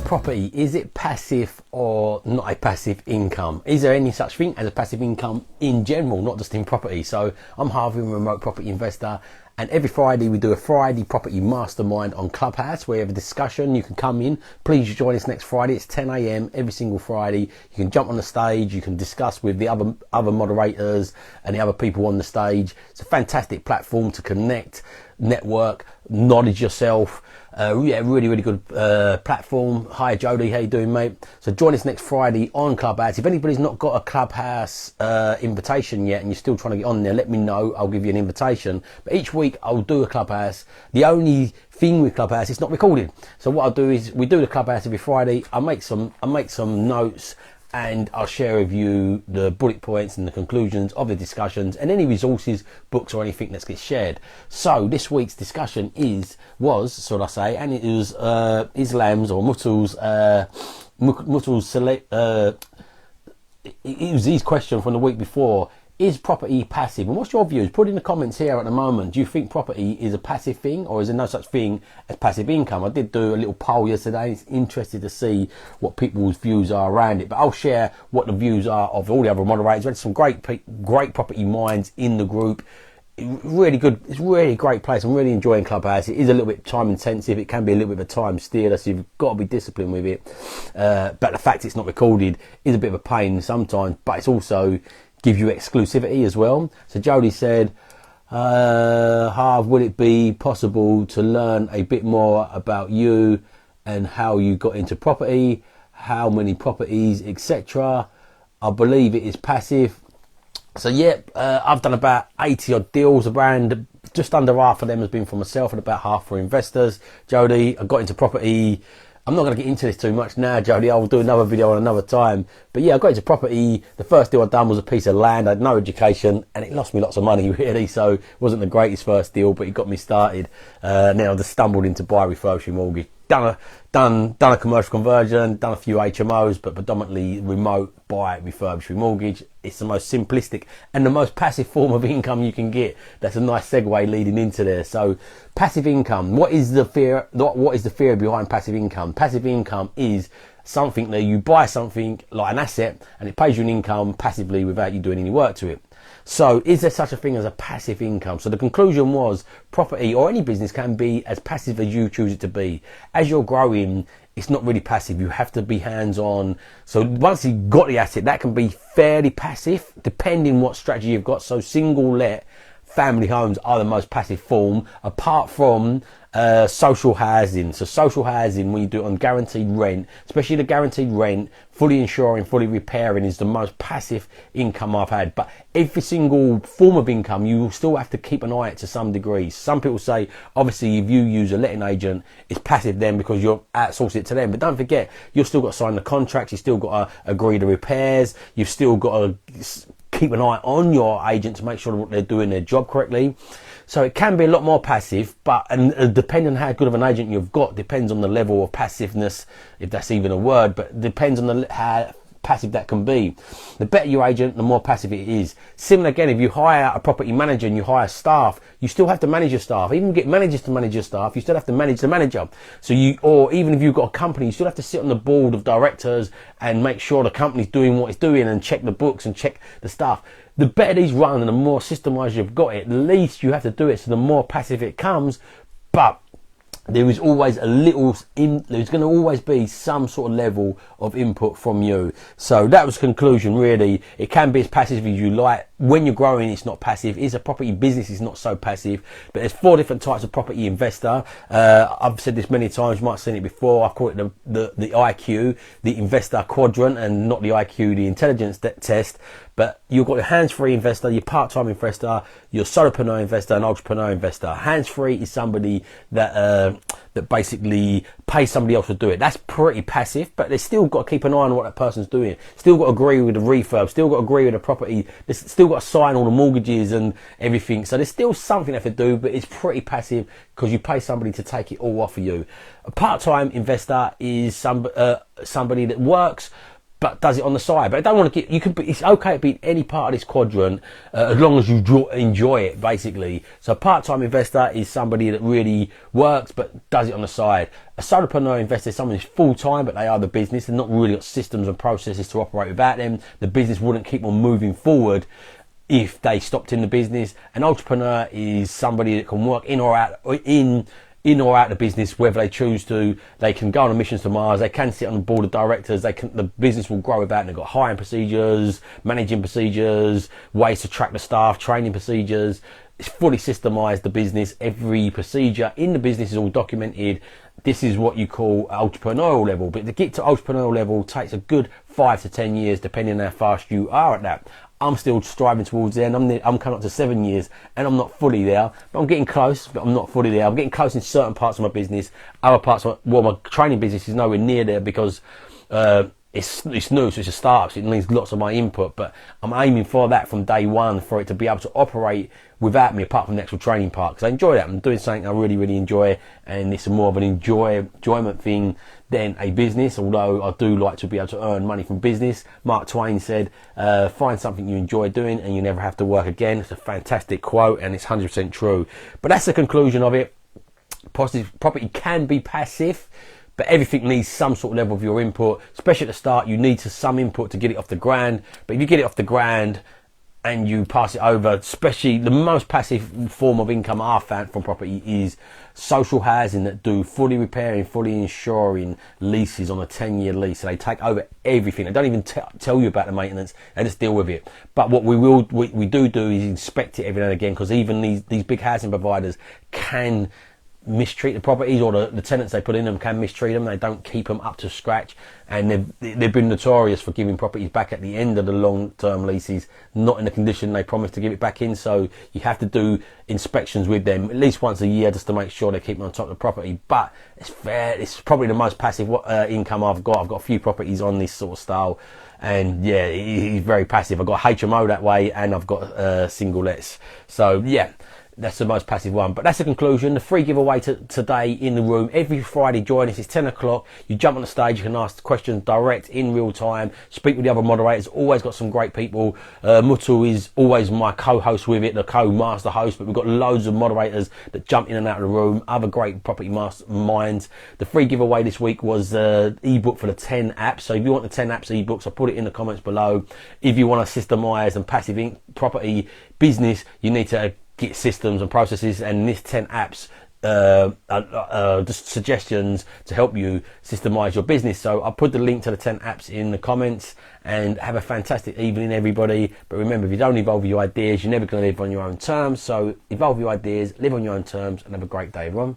property, is it passive or not a passive income? Is there any such thing as a passive income in general, not just in property? So I'm Harvey, I'm a remote property investor, and every Friday we do a Friday property mastermind on Clubhouse. We have a discussion. You can come in. Please join us next Friday. It's 10 a.m. every single Friday. You can jump on the stage. You can discuss with the other moderators and the other people on the stage. It's a fantastic platform to connect, network, knowledge yourself. Yeah, really good platform. Hi Jody, how you doing, mate? So join us next Friday on Clubhouse. If anybody's not got a Clubhouse invitation yet and you're still trying to get on there, let me know. I'll give you an invitation. But each week I'll do a Clubhouse. The only thing with Clubhouse, it's not recorded. So what I'll do is we do the Clubhouse every Friday. I make some notes, and I'll share with you the bullet points and the conclusions of the discussions and any resources, books or anything that gets shared. So this week's discussion was, so I say, and it was Islam's or Muttal's select. It was his question from the week before. Is property passive? And what's your views? Put in the comments here at the moment. Do you think property is a passive thing, or is there no such thing as passive income? I did do a little poll yesterday. It's interesting to see what people's views are around it. But I'll share what the views are of all the other moderators. We had some great property minds in the group. Really good. It's really a great place. I'm really enjoying Clubhouse. It is a little bit time intensive. It can be a little bit of a time stealer, so you've got to be disciplined with it. But the fact it's not recorded is a bit of a pain sometimes, but it's also give you exclusivity as well. So Jody said, Harv, would it be possible to learn a bit more about you and how you got into property, how many properties, etc.? I believe it is passive. So yeah, I've done about 80 odd deals around. Just under half of them has been for myself and about half for investors. Jody, I got into property. I'm not going to get into this too much now, Jody. I'll do another video on another time. But yeah, I got into property. The first deal I'd done was a piece of land. I had no education and it lost me lots of money, really. So it wasn't the greatest first deal, but it got me started. Then I just stumbled into buy refurb remortgage. Done a commercial conversion, done a few HMOs, but predominantly remote buy refurb remortgage. It's the most simplistic and the most passive form of income you can get. That's a nice segue leading into there. So passive income, what is the fear behind passive income? Passive income is something that you buy something like an asset and it pays you an income passively without you doing any work to it. So is there such a thing as a passive income? So the conclusion was property or any business can be as passive as you choose it to be. As you're growing, it's not really passive. You have to be hands-on. So once you've got the asset, that can be fairly passive depending what strategy you've got. So single let family homes are the most passive form, apart from social housing. So social housing, when you do it on guaranteed rent, especially the guaranteed rent, fully insuring, fully repairing, is the most passive income I've had. But every single form of income, you will still have to keep an eye on it to some degree. Some people say, obviously, if you use a letting agent, it's passive then because you're outsourcing it to them. But don't forget, you've still got to sign the contracts, you've still got to agree the repairs, you've still got to keep an eye on your agent to make sure that they're doing their job correctly. So it can be a lot more passive, but and depending on how good of an agent you've got, depends on the level of passiveness, if that's even a word, but depends on how passive that can be. The better your agent, the more passive it is. Similar again, if you hire a property manager and you hire staff, you still have to manage your staff. Even get managers to manage your staff, you still have to manage the manager. So or even if you've got a company, you still have to sit on the board of directors and make sure the company's doing what it's doing and check the books and check the staff. The better these run and the more systemized you've got it, the least you have to do it, so the more passive it comes. But there is always there's going to always be some sort of level of input from you. So that was the conclusion, really. It can be as passive as you like. When you're growing, it's not passive. It's a property business, it's not so passive. But there's 4 different types of property investor. I've said this many times, you might have seen it before. I've called it the IQ, the investor quadrant, and not the IQ, the intelligence test. But you've got a hands-free investor, your part-time investor, your solopreneur investor, and entrepreneur investor. Hands-free is somebody that basically pays somebody else to do it. That's pretty passive, but they still got to keep an eye on what that person's doing. Still got to agree with the refurb, still got to agree with the property, they still got to sign all the mortgages and everything. So there's still something they have to do, but it's pretty passive because you pay somebody to take it all off of you. A part-time investor is somebody that works but does it on the side. But I don't want to get, you can, it's okay to be in any part of this quadrant as long as you enjoy it, basically. So a part-time investor is somebody that really works but does it on the side. A solopreneur investor is someone who's full-time but they are the business. They're not really got systems and processes to operate without them. The business wouldn't keep on moving forward if they stopped in the business. An entrepreneur is somebody that can work in or out the business, whether they choose to. They can go on missions to Mars. They can sit on the board of directors. The business will grow without. They've got hiring procedures, managing procedures, ways to track the staff, training procedures. It's fully systemized, the business. Every procedure in the business is all documented. This is what you call entrepreneurial level. But to get to entrepreneurial level takes a good 5 to 10 years, depending on how fast you are at that. I'm still striving towards there, and I'm coming up to 7 years, and I'm not fully there, but I'm getting close, but I'm not fully there. I'm getting close in certain parts of my business. Other parts of my training business is nowhere near there because it's new, so it's a startup, so it needs lots of my input, but I'm aiming for that from day one, for it to be able to operate without me, apart from the actual training part, because I enjoy that. I'm doing something I really, really enjoy, and it's more of an enjoyment thing than a business, although I do like to be able to earn money from business. Mark Twain said, find something you enjoy doing and you never have to work again. It's a fantastic quote, and it's 100% true. But that's the conclusion of it. Property can be passive, but everything needs some sort of level of your input, especially at the start. You need some input to get it off the ground, but if you get it off the ground and you pass it over, especially the most passive form of income I've found from property is social housing that do fully repairing, fully insuring leases on a 10-year lease. So they take over everything. They don't even tell you about the maintenance. They just deal with it. But what we do is inspect it every now and again, because even these big housing providers can mistreat the properties, or the tenants they put in them can mistreat them. They don't keep them up to scratch, and they've been notorious for giving properties back at the end of the long-term leases, not in the condition they promised to give it back in. So you have to do inspections with them at least once a year just to make sure they keep on top of the property. But it's probably the most passive income I've got. I've got a few properties on this sort of style, and yeah, it's very passive. I've got HMO that way, and I've got single lets. So yeah, that's the most passive one. But that's the conclusion. The free giveaway today in the room. Every Friday, join us. It's 10 o'clock. You jump on the stage. You can ask questions direct in real time. Speak with the other moderators. Always got some great people. Mutu is always my co-host with it, the co-master host. But we've got loads of moderators that jump in and out of the room. Other great property minds. The free giveaway this week was ebook for the 10 apps. So if you want the 10 apps ebooks, I'll put it in the comments below. If you want to systemize and passive property business, you need to get systems and processes, and this 10 apps just suggestions to help you systemize your business. So I'll put the link to the 10 apps in the comments, and have a fantastic evening, everybody. But remember, if you don't evolve your ideas, you're never going to live on your own terms. So evolve your ideas, live on your own terms, and have a great day, everyone.